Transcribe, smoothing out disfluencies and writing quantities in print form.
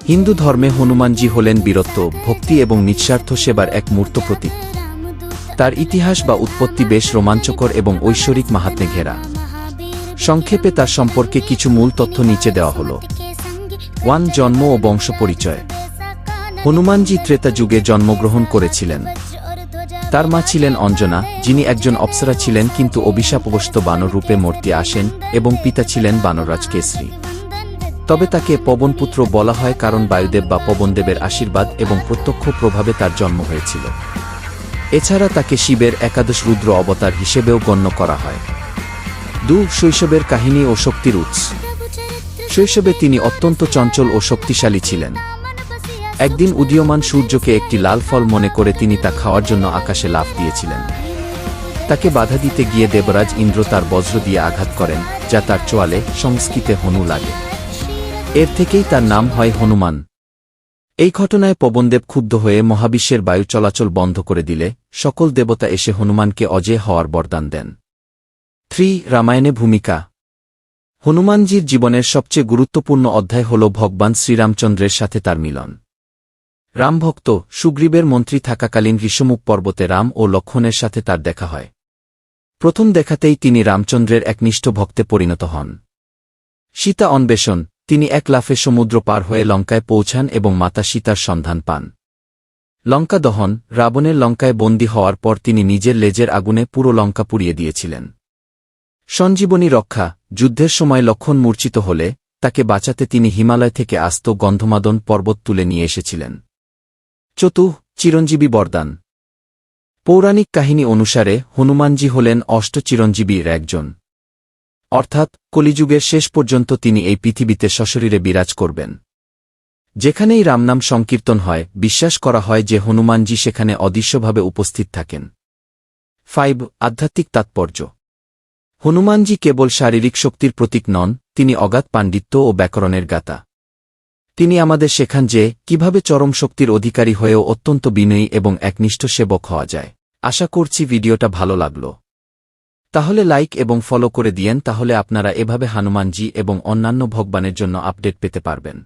হিন্দু ধর্মে হনুমানজি হলেন বীরত্ব, ভক্তি এবং নিঃস্বার্থ সেবার এক মূর্ত প্রতীক। তার ইতিহাস বা উৎপত্তি বেশ রোমাঞ্চকর এবং ঐশ্বরিক মাহাত্ম্যে ঘেরা। সংক্ষেপে তার সম্পর্কে কিছু মূল তথ্য নিচে দেওয়া হল। 1. জন্ম ও বংশ পরিচয়। হনুমানজি ত্রেতা যুগে জন্মগ্রহণ করেছিলেন। তার মা ছিলেন অঞ্জনা, যিনি একজন অপ্সরা ছিলেন কিন্তু অভিশাপগ্রস্ত বানর রূপে মর্ত্যে আসেন, এবং পিতা ছিলেন বানররাজ কেশরী। তবে তাকে পবনপুত্র বলা হয় কারণ বায়ুদেব বা পবনদেবের আশীর্বাদ এবং প্রত্যক্ষ প্রভাবে তার জন্ম হয়েছিল। এছাড়া তাকে শিবের একাদশ রুদ্র অবতার হিসেবেও গণ্য করা হয়। 2. শৈশবের কাহিনী ও শক্তির উৎস। শৈশবে তিনি অত্যন্ত চঞ্চল ও শক্তিশালী ছিলেন। একদিন উদীয়মান সূর্যকে একটি লাল ফল মনে করে তিনি তা খাওয়ার জন্য আকাশে লাফ দিয়েছিলেন। তাকে বাধা দিতে গিয়ে দেবরাজ ইন্দ্র তার বজ্র দিয়ে আঘাত করেন, যা তার চোয়ালে, সংস্কৃতে হনু লাগে। এর থেকেই তার নাম হয় হনুমান। এই ঘটনায় পবনদেব ক্ষুব্ধ হয়ে মহাবিশ্বের বায়ু চলাচল বন্ধ করে দিলে সকল দেবতা এসে হনুমানকে অজেয় হওয়ার বরদান দেন। 3. রামায়ণে ভূমিকা। হনুমানজির জীবনের সবচেয়ে গুরুত্বপূর্ণ অধ্যায় হল ভগবান শ্রীরামচন্দ্রের সাথে তার মিলন। রামভক্ত সুগ্রীবের মন্ত্রী থাকাকালীন ঋষমুখ পর্বতে রাম ও লক্ষ্মণের সাথে তার দেখা হয়। প্রথম দেখাতেই তিনি রামচন্দ্রের একনিষ্ঠ ভক্তে পরিণত হন। সীতা অন্বেষণ। তিনি এক লাফে সমুদ্র পার হয়ে লঙ্কায় পৌঁছান এবং মাতা সীতার সন্ধান পান। লঙ্কা দহন। রাবণের লঙ্কায় বন্দী হওয়ার পর তিনি নিজের লেজের আগুনে পুরো লঙ্কা পুড়িয়ে দিয়েছিলেন। সঞ্জীবনী রক্ষা। যুদ্ধের সময় লক্ষ্মণ মূর্ছিত হলে তাকে বাঁচাতে তিনি হিমালয় থেকে আস্ত গন্ধমাদন পর্বত তুলে নিয়ে এসেছিলেন। 4. চিরঞ্জীবী বরদান। পৌরাণিক কাহিনী অনুসারে হনুমানজি হলেন চিরঞ্জীবীর একজন। অর্থাৎ কলিযুগের শেষ পর্যন্ত তিনি এই পৃথিবীতে সশরীরে বিরাজ করবেন। যেখানেই রামনাম সংকীর্তন হয়, বিশ্বাস করা হয় যে হনুমানজি সেখানে অদৃশ্যভাবে উপস্থিত থাকেন। 5. আধ্যাত্মিক তাৎপর্য। হনুমানজি কেবল শারীরিক শক্তির প্রতীক নন, তিনি অগাধ পাণ্ডিত্য ও ব্যাকরণের গাতা। তিনি আমাদের শেখান যে কিভাবে চরম শক্তির অধিকারী হয়েও অত্যন্ত বিনয়ী এবং একনিষ্ঠ সেবক হওয়া যায়। আশা করছি ভিডিওটা ভালো লাগলো। তাহলে লাইক এবং ফলো করে দিয়েন, তাহলে আপনারা এভাবে হনুমানজি এবং অন্যান্য ভগবানের জন্য আপডেট পেতে পারবেন।